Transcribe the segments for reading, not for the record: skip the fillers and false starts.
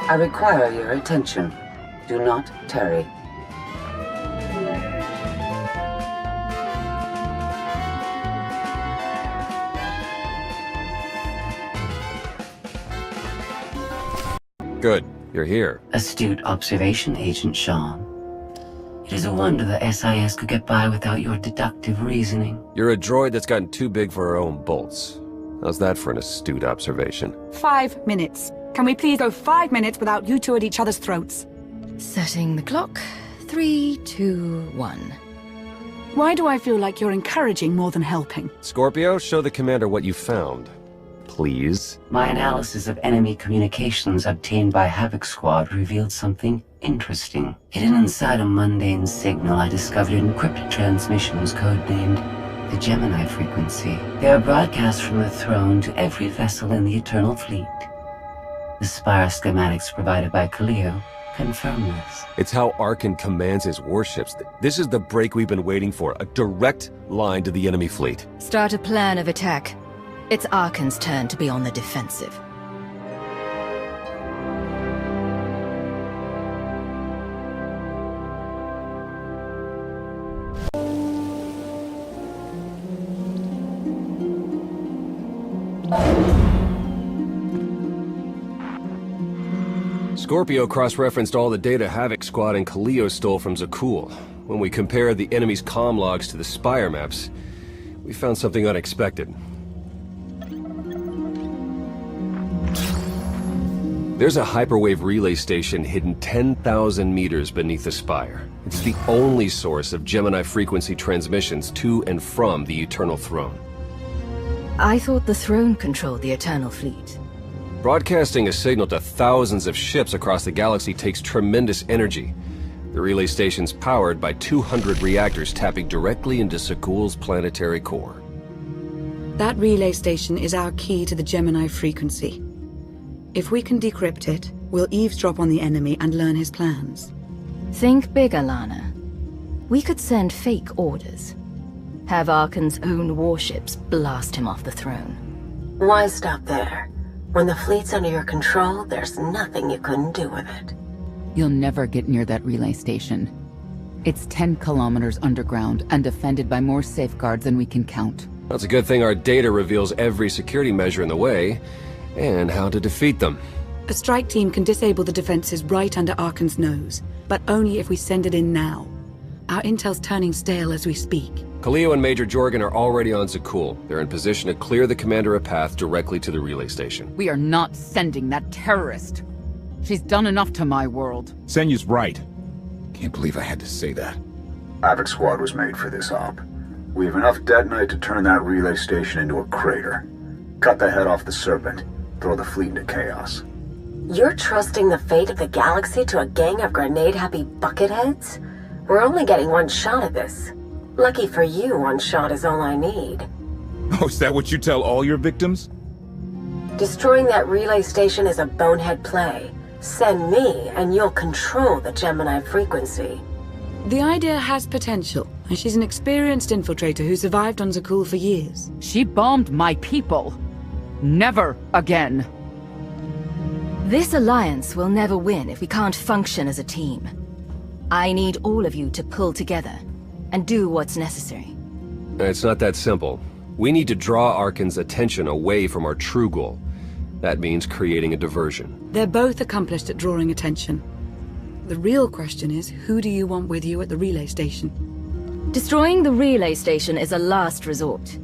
I require your attention. Do not tarry. Good. You're here. Astute observation, Agent Sean. It is a wonder the SIS could get by without your deductive reasoning. You're a droid that's gotten too big for her own bolts. How's that for an astute observation? 5 minutes. Can we please go 5 minutes without you two at each other's throats? Setting the clock. 3, 2, 1. Why do I feel like you're encouraging more than helping? Scorpio, show the commander what you found. Please. My analysis of enemy communications obtained by Havoc Squad revealed something interesting. Hidden inside a mundane signal, I discovered encrypted transmissions codenamed the Gemini frequency. They are broadcast from the throne to every vessel in the Eternal Fleet. The Spire schematics provided by Kaleo confirm this. It's how Arkan commands his warships. This is the break we've been waiting for. A direct line to the enemy fleet. Start a plan of attack. It's Arkan's turn to be on the defensive. Scorpio cross-referenced all the data Havoc Squad and Kaleo stole from Zakul. When we compared the enemy's comm logs to the Spire maps, we found something unexpected. There's a hyperwave relay station hidden 10,000 meters beneath the Spire. It's the only source of Gemini frequency transmissions to and from the Eternal Throne. I thought the throne controlled the Eternal Fleet. Broadcasting a signal to thousands of ships across the galaxy takes tremendous energy. The relay station's powered by 200 reactors tapping directly into Zakul's planetary core. That relay station is our key to the Gemini frequency. If we can decrypt it, we'll eavesdrop on the enemy and learn his plans. Think bigger, Lana. We could send fake orders. Have Arkan's own warships blast him off the throne. Why stop there? When the fleet's under your control, there's nothing you couldn't do with it. You'll never get near that relay station. It's 10 kilometers underground and defended by more safeguards than we can count. That's a good thing our data reveals every security measure in the way, and how to defeat them. A strike team can disable the defenses right under Arkan's nose, but only if we send it in now. Our intel's turning stale as we speak. Kaleo and Major Jorgen are already on Zakul. They're in position to clear the commander a path directly to the relay station. We are not sending that terrorist. She's done enough to my world. Senyu's right. Can't believe I had to say that. Havoc Squad was made for this op. We have enough detonite to turn that relay station into a crater. Cut the head off the Serpent. Throw the fleet into chaos. You're trusting the fate of the galaxy to a gang of grenade-happy bucketheads? We're only getting one shot at this. Lucky for you, one shot is all I need. Oh, is that what you tell all your victims? Destroying that relay station is a bonehead play. Send me, and you'll control the Gemini frequency. The idea has potential, and she's an experienced infiltrator who survived on Zakul for years. She bombed my people. Never again. This alliance will never win if we can't function as a team. I need all of you to pull together and do what's necessary. It's not that simple. We need to draw Arkan's attention away from our true goal. That means creating a diversion. They're both accomplished at drawing attention. The real question is, who do you want with you at the relay station? Destroying the relay station is a last resort.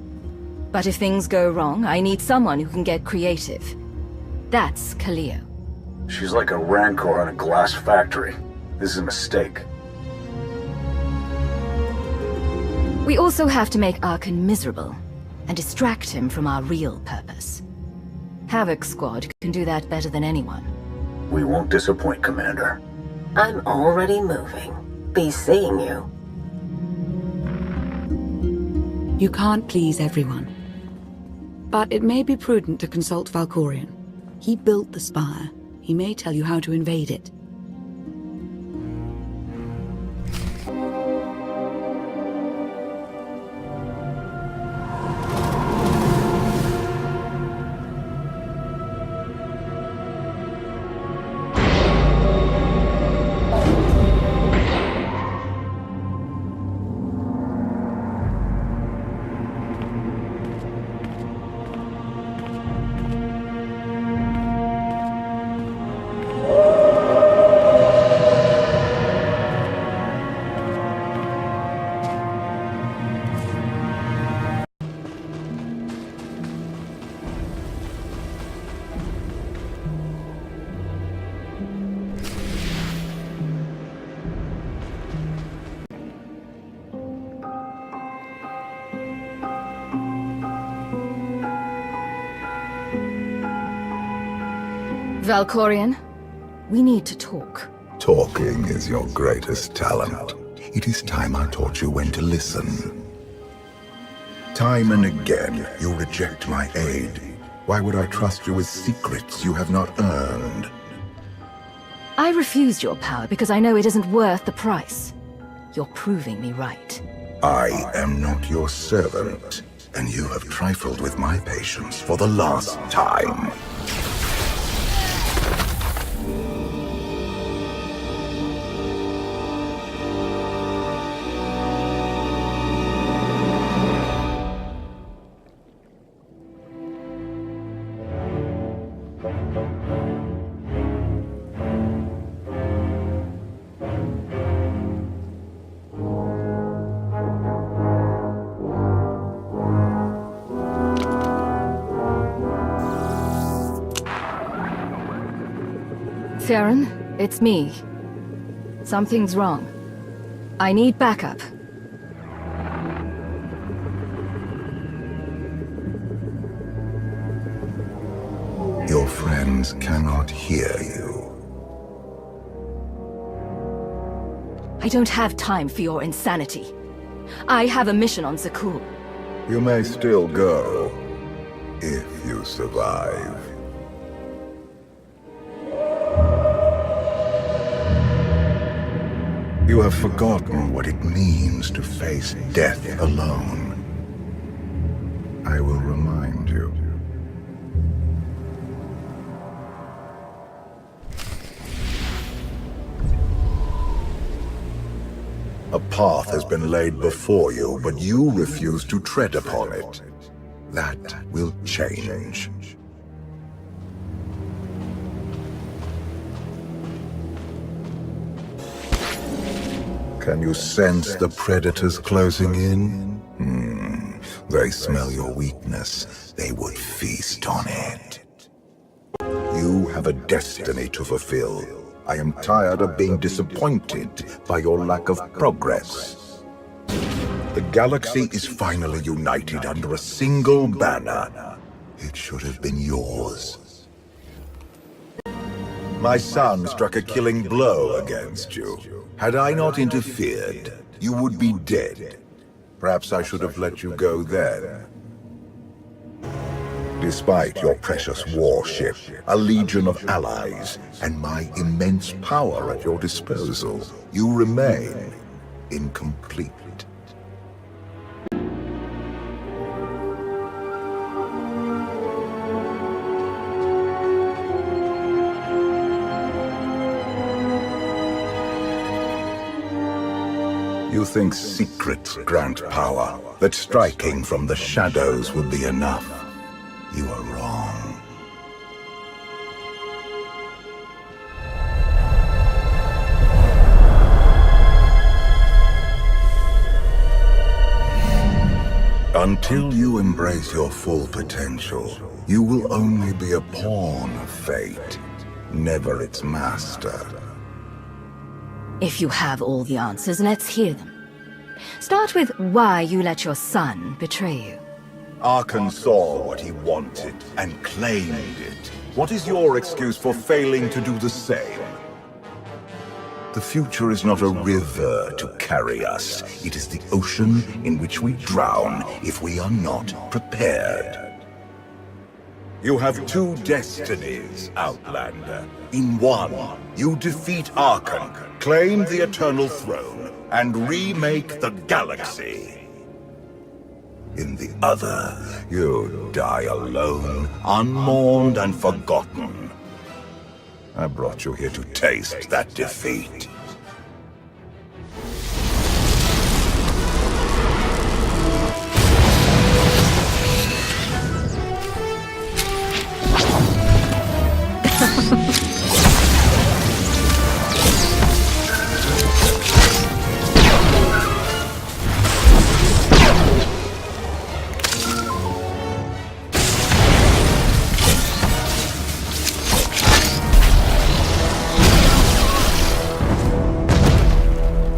But if things go wrong, I need someone who can get creative. That's Kaleo. She's like a rancor in a glass factory. This is a mistake. We also have to make Arkan miserable and distract him from our real purpose. Havoc Squad can do that better than anyone. We won't disappoint, Commander. I'm already moving. Be seeing you. You can't please everyone. But it may be prudent to consult Valkorion. He built the Spire. He may tell you how to invade it. Valkorion, we need to talk. Talking is your greatest talent. It is time I taught you when to listen. Time and again, you reject my aid. Why would I trust you with secrets you have not earned? I refused your power because I know it isn't worth the price. You're proving me right. I am not your servant, and you have trifled with my patience for the last time. Theron, it's me. Something's wrong. I need backup. Your friends cannot hear you. I don't have time for your insanity. I have a mission on Zakul. You may still go, if you survive. You have forgotten what it means to face death alone. I will remind you. A path has been laid before you, but you refuse to tread upon it. That will change. Can you sense the predators closing in? They smell your weakness. They would feast on it. You have a destiny to fulfill. I am tired of being disappointed by your lack of progress. The galaxy is finally united under a single banner. It should have been yours. My son struck a killing blow against you. Had I not interfered, you would be dead. Perhaps I should have let you go then. Despite your precious warship, a legion of allies, and my immense power at your disposal, you remain incomplete. You think secrets grant power, that striking from the shadows will be enough. You are wrong. Until you embrace your full potential, you will only be a pawn of fate, never its master. If you have all the answers, let's hear them. Start with why you let your son betray you. Arkan saw what he wanted and claimed it. What is your excuse for failing to do the same? The future is not a river to carry us. It is the ocean in which we drown if we are not prepared. You have two destinies, Outlander. In one, you defeat Arkan, claim the Eternal Throne, and remake the galaxy. In the other, you die alone, unmourned and forgotten. I brought you here to taste that defeat.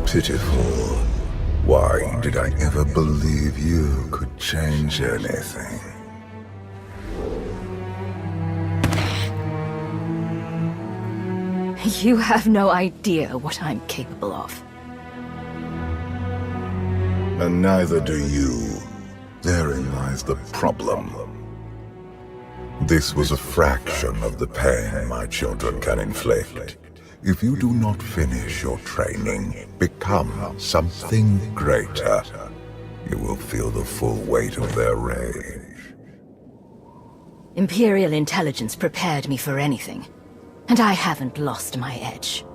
Pitiful. Why did I ever believe you could change anything? You have no idea what I'm capable of. And neither do you. Therein lies the problem. This was a fraction of the pain my children can inflict. If you do not finish your training, become something greater, you will feel the full weight of their rage. Imperial intelligence prepared me for anything, and I haven't lost my edge.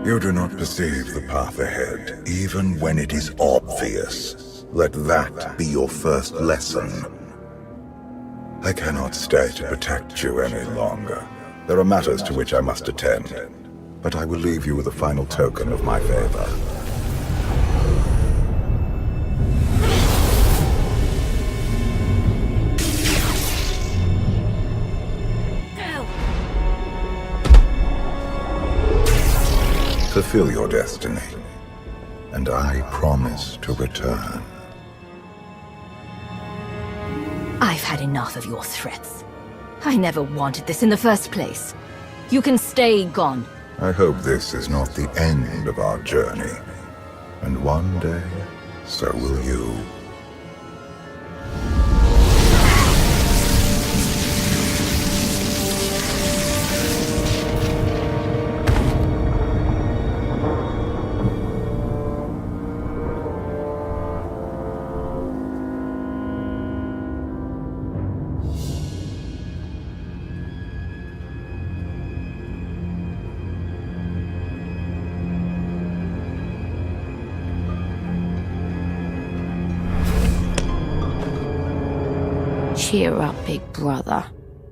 You do not perceive the path ahead, even when it is obvious. Let that be your first lesson. I cannot stay to protect you any longer. There are matters to which I must attend, but I will leave you with a final token of my favor. Fulfill your destiny, and I promise to return. I've had enough of your threats. I never wanted this in the first place. You can stay gone. I hope this is not the end of our journey, and one day, so will you. Cheer up, big brother.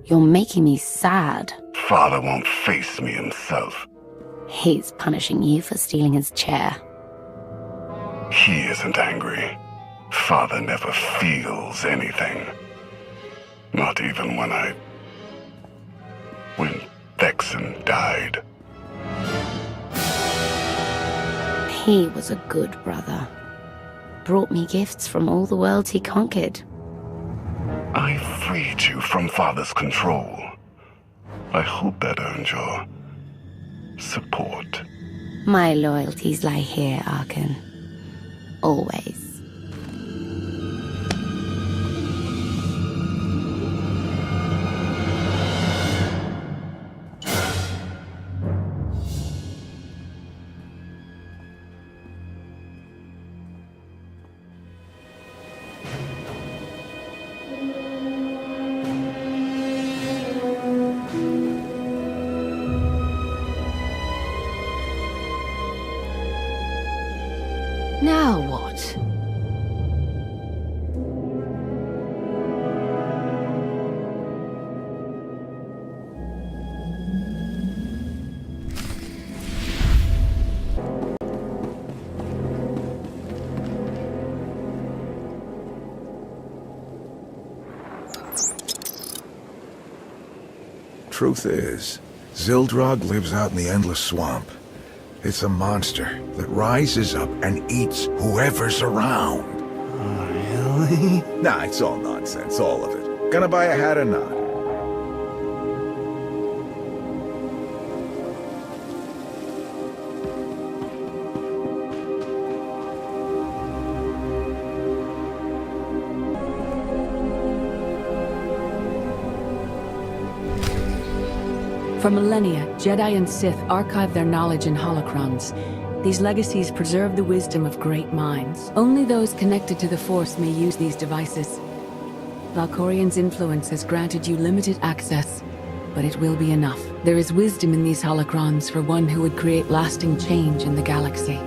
You're making me sad. Father won't face me himself. He's punishing you for stealing his chair. He isn't angry. Father never feels anything. Not even when Vexen died. He was a good brother. Brought me gifts from all the worlds he conquered. I freed you from Father's control. I hope that earned your support. My loyalties lie here, Arkan. Always. Now what? Truth is, Zildrog lives out in the Endless Swamp. It's a monster that rises up and eats whoever's around. Really? Nah, it's all nonsense, all of it. Gonna buy a hat or not? For millennia, Jedi and Sith archive their knowledge in holocrons. These legacies preserve the wisdom of great minds. Only those connected to the Force may use these devices. Valkorian's influence has granted you limited access, but it will be enough. There is wisdom in these holocrons for one who would create lasting change in the galaxy.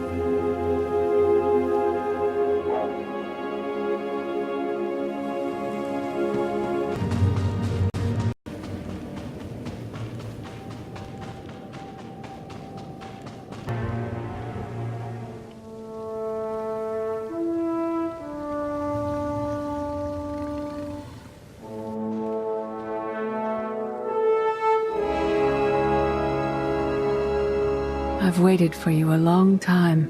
I've waited for you a long time.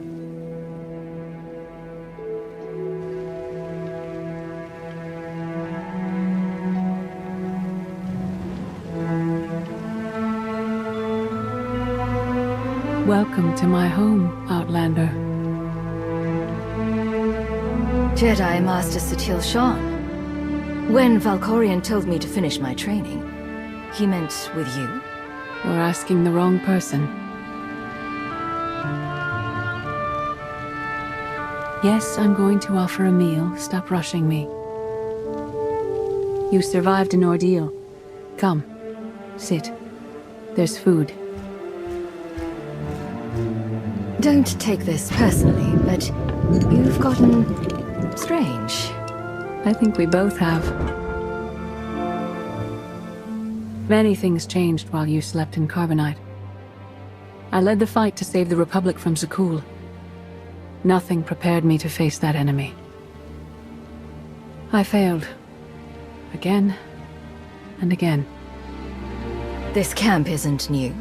Welcome to my home, Outlander. Jedi Master SWTOR. When Valkorion told me to finish my training, he meant with you? You're asking the wrong person. Yes, I'm going to offer a meal. Stop rushing me. You survived an ordeal. Come, sit. There's food. Don't take this personally, but you've gotten strange. I think we both have. Many things changed while you slept in Carbonite. I led the fight to save the Republic from Zakul. Nothing prepared me to face that enemy. I failed. Again and again. This camp isn't new.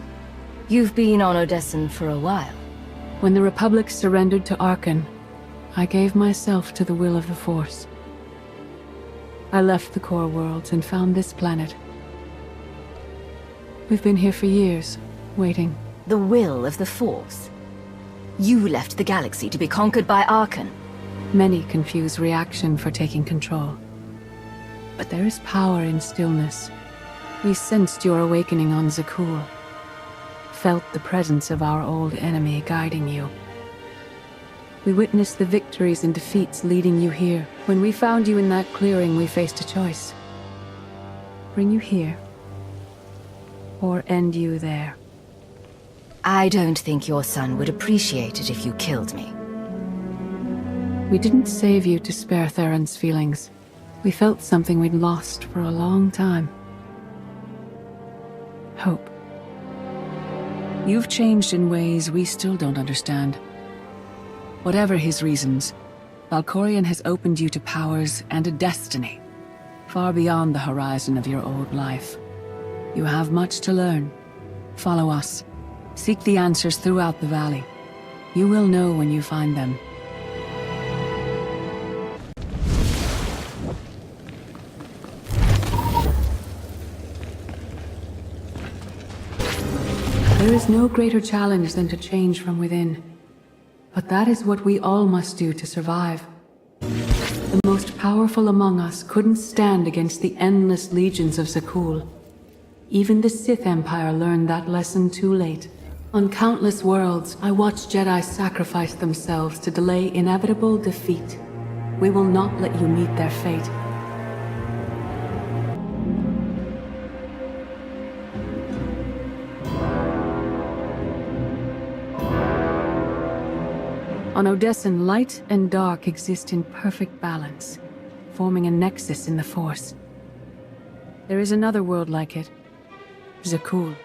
You've been on Odessen for a while. When the Republic surrendered to Arkan, I gave myself to the will of the Force. I left the core worlds and found this planet. We've been here for years, waiting. The will of the Force? You left the galaxy to be conquered by Arkan. Many confuse reaction for taking control. But there is power in stillness. We sensed your awakening on Zakul. Felt the presence of our old enemy guiding you. We witnessed the victories and defeats leading you here. When we found you in that clearing, we faced a choice. Bring you here, or end you there. I don't think your son would appreciate it if you killed me. We didn't save you to spare Theron's feelings. We felt something we'd lost for a long time. Hope. You've changed in ways we still don't understand. Whatever his reasons, Valkorion has opened you to powers and a destiny, far beyond the horizon of your old life. You have much to learn. Follow us. Seek the answers throughout the valley. You will know when you find them. There is no greater challenge than to change from within. But that is what we all must do to survive. The most powerful among us couldn't stand against the endless legions of Zakul. Even the Sith Empire learned that lesson too late. On countless worlds, I watched Jedi sacrifice themselves to delay inevitable defeat. We will not let you meet their fate. On Odessen, light and dark exist in perfect balance, forming a nexus in the Force. There is another world like it, Zakul.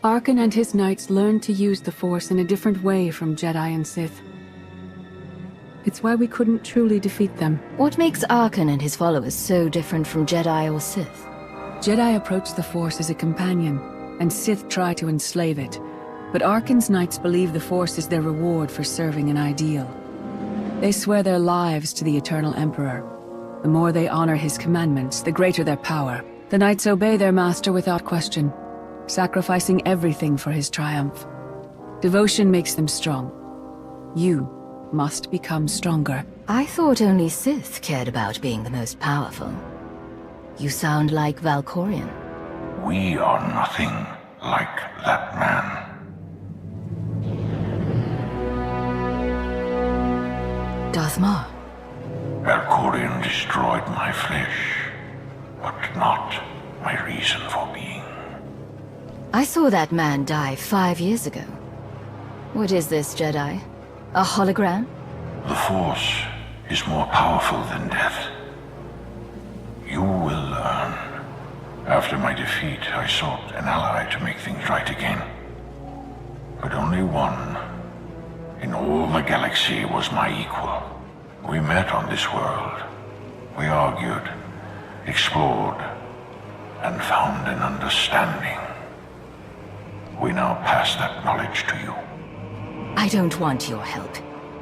Arkan and his knights learned to use the Force in a different way from Jedi and Sith. It's why we couldn't truly defeat them. What makes Arkan and his followers so different from Jedi or Sith? Jedi approach the Force as a companion, and Sith try to enslave it. But Arkan's knights believe the Force is their reward for serving an ideal. They swear their lives to the Eternal Emperor. The more they honor his commandments, the greater their power. The knights obey their master without question, sacrificing everything for his triumph. Devotion makes them strong. You must become stronger. I thought only Sith cared about being the most powerful. You sound like Valkorion. We are nothing like that man. Darth Maul. Valkorion destroyed my flesh, but not my reason for being. I saw that man die 5 years ago. What is this, Jedi? A hologram? The Force is more powerful than death. You will learn. After my defeat, I sought an ally to make things right again. But only one in all the galaxy was my equal. We met on this world. We argued, explored, and found an understanding. We now pass that knowledge to you. I don't want your help.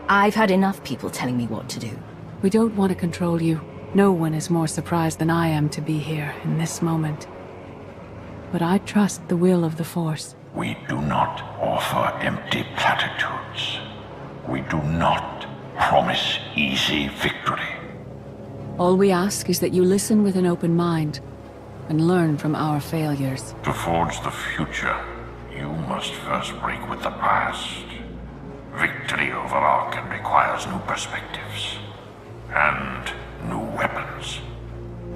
I've had enough people telling me what to do. We don't want to control you. No one is more surprised than I am to be here in this moment. But I trust the will of the Force. We do not offer empty platitudes. We do not promise easy victory. All we ask is that you listen with an open mind and learn from our failures. To forge the future, you must first break with the past. Victory over Arkan requires new perspectives and new weapons.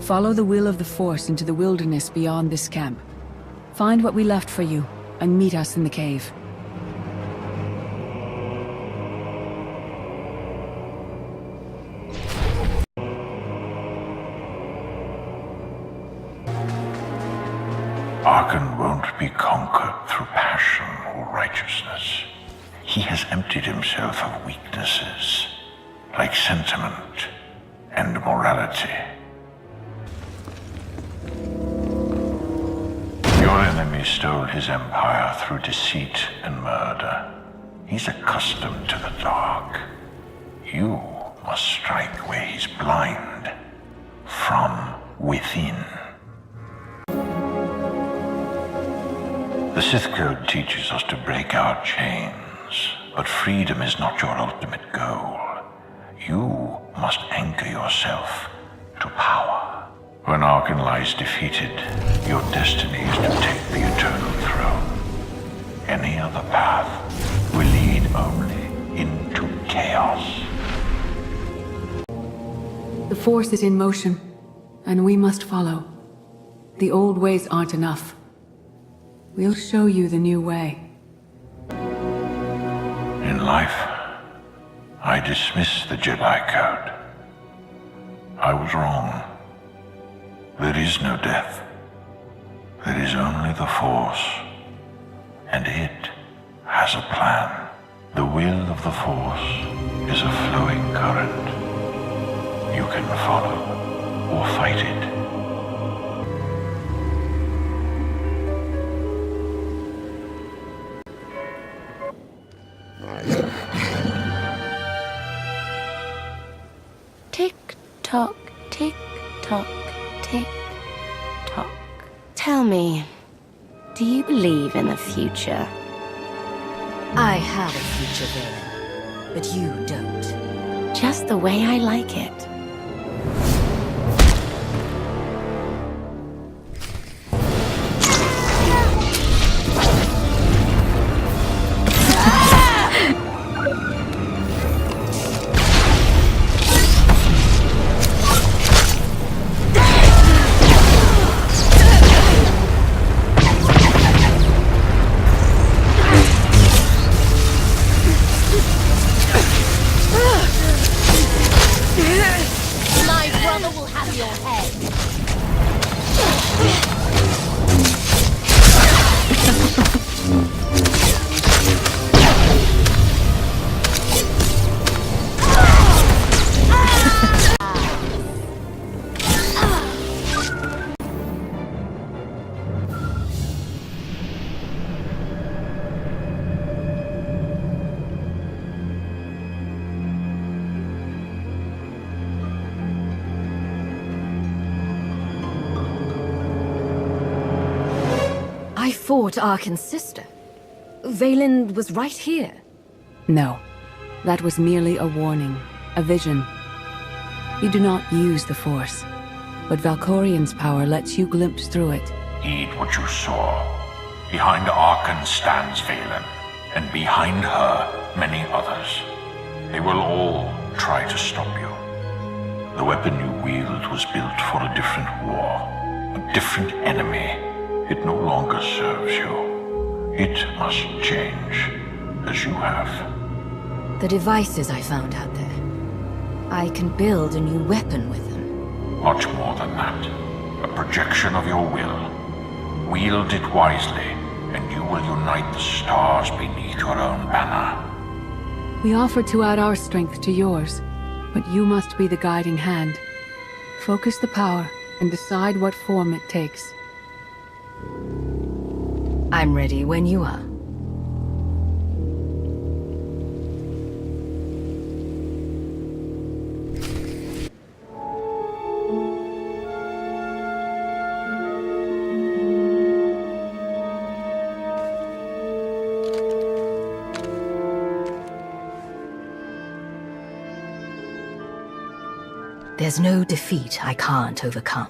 Follow the will of the Force into the wilderness beyond this camp. Find what we left for you, and meet us in the cave. Arkan won't be conquered through passion or righteousness. He has emptied himself of weaknesses, like sentiment and morality. Your enemy stole his empire through deceit and murder. He's accustomed to the dark. You must strike where he's blind, from within. The Sith Code teaches us to break our chains, but freedom is not your ultimate goal. You must anchor yourself to power. When Arkan lies defeated, your destiny is to take the eternal throne. Any other path will lead only into chaos. The Force is in motion, and we must follow. The old ways aren't enough. We'll show you the new way. In life, I dismiss the Jedi Code. I was wrong. There is no death. There is only the Force. And it has a plan. The will of the Force is a flowing current. You can follow or fight it. Tick-tock, tick-tock, tick-tock. Tell me, do you believe in the future? I have a future, Valen, but you don't. Just the way I like it. I fought Arkan's sister. Valen was right here. No, that was merely a warning, a vision. You do not use the Force, but Valkorian's power lets you glimpse through it. Heed what you saw. Behind Arkan stands Valen, and behind her, many others. They will all try to stop you. The weapon you wield was built for a different war, a different enemy. It no longer serves you. It must change, as you have. The devices I found out there. I can build a new weapon with them. Much more than that. A projection of your will. Wield it wisely, and you will unite the stars beneath your own banner. We offer to add our strength to yours, but you must be the guiding hand. Focus the power and decide what form it takes. I'm ready when you are. There's no defeat I can't overcome.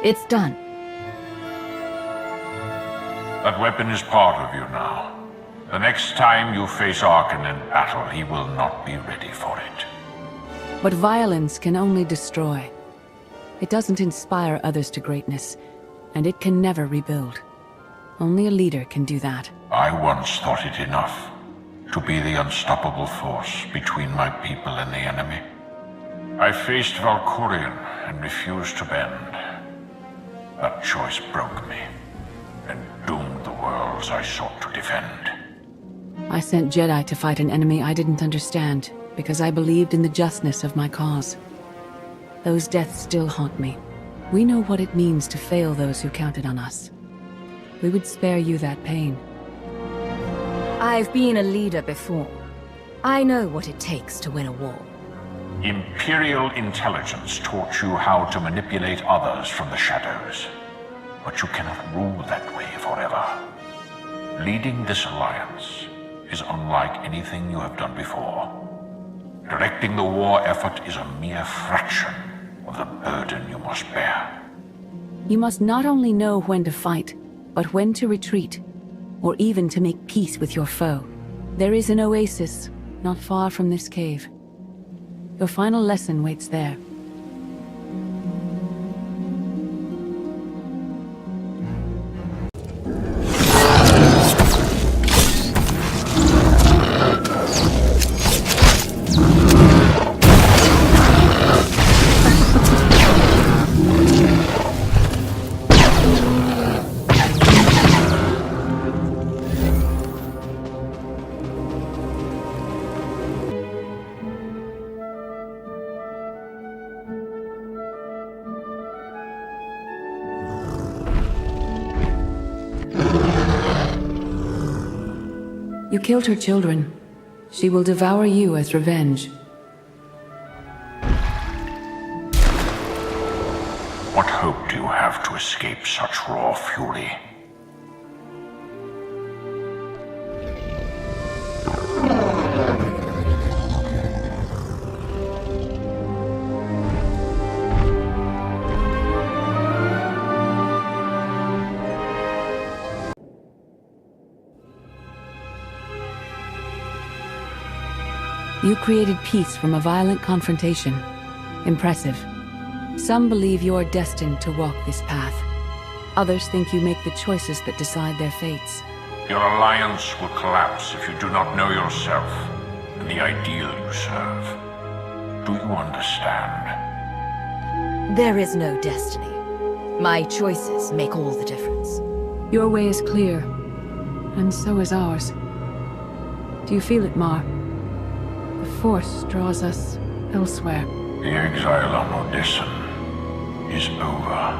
It's done. That weapon is part of you now. The next time you face Arkan in battle, he will not be ready for it. But violence can only destroy. It doesn't inspire others to greatness, and it can never rebuild. Only a leader can do that. I once thought it enough to be the unstoppable force between my people and the enemy. I faced Valkyrian and refused to bend. That choice broke me and doomed the worlds I sought to defend. I sent Jedi to fight an enemy I didn't understand, because I believed in the justness of my cause. Those deaths still haunt me. We know what it means to fail those who counted on us. We would spare you that pain. I've been a leader before. I know what it takes to win a war. Imperial intelligence taught you how to manipulate others from the shadows. But you cannot rule that way forever. Leading this alliance is unlike anything you have done before. Directing the war effort is a mere fraction of the burden you must bear. You must not only know when to fight, but when to retreat, or even to make peace with your foe. There is an oasis not far from this cave. Your final lesson waits there. You killed her children. She will devour you as revenge. What hope do you have to escape such raw fury? You created peace from a violent confrontation. Impressive. Some believe you're destined to walk this path. Others think you make the choices that decide their fates. Your alliance will collapse if you do not know yourself and the ideal you serve. Do you understand? There is no destiny. My choices make all the difference. Your way is clear, and so is ours. Do you feel it, Mar? The Force draws us elsewhere. The exile on Odessen is over.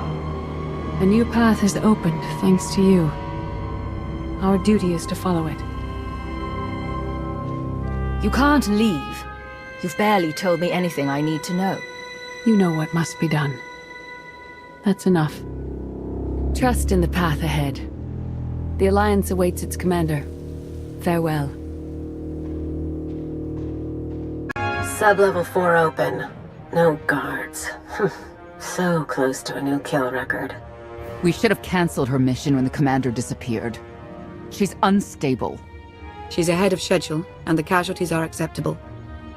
A new path has opened, thanks to you. Our duty is to follow it. You can't leave. You've barely told me anything I need to know. You know what must be done. That's enough. Trust in the path ahead. The Alliance awaits its commander. Farewell. Sub-level 4 open. No guards. So close to a new kill record. We should have cancelled her mission when the commander disappeared. She's unstable. She's ahead of schedule, and the casualties are acceptable.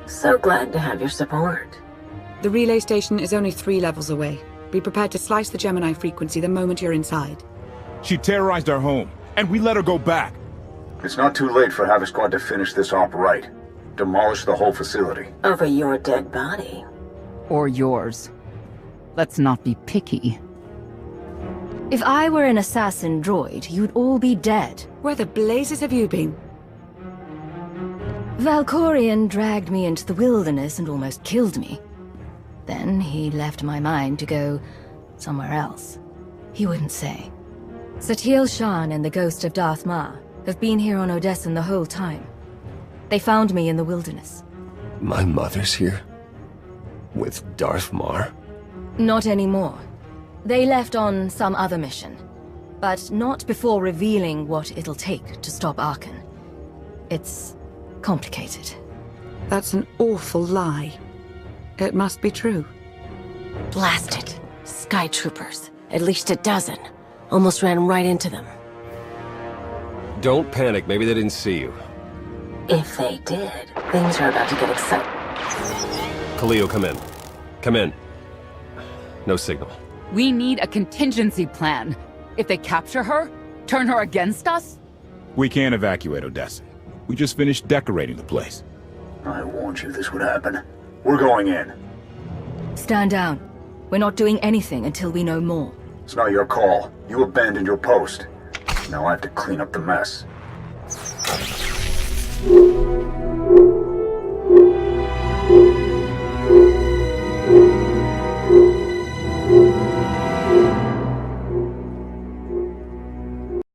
So glad to have your support. The relay station is only 3 levels away. Be prepared to slice the Gemini frequency the moment you're inside. She terrorized our home, and we let her go back. It's not too late for Havoc Squad to finish this op right. Demolish the whole facility. Over your dead body. Or yours. Let's not be picky. If I were an assassin droid, you'd all be dead. Where the blazes have you been? Valkyrian dragged me into the wilderness and almost killed me. Then he left my mind to go somewhere else. He wouldn't say. Satele Shan and the ghost of Darth Ma have been here on Odessen the whole time. They found me in the wilderness. My mother's here? With Darth Mar? Not anymore. They left on some other mission. But not before revealing what it'll take to stop Arkan. It's complicated. That's an awful lie. It must be true. Blast it. Sky troopers. At least a dozen. Almost ran right into them. Don't panic, maybe they didn't see you. If they did, things are about to get exciting. Khalil, come in. Come in. No signal. We need a contingency plan. If they capture her, turn her against us? We can't evacuate Odessa. We just finished decorating the place. I warned you this would happen. We're going in. Stand down. We're not doing anything until we know more. It's not your call. You abandoned your post. Now I have to clean up the mess.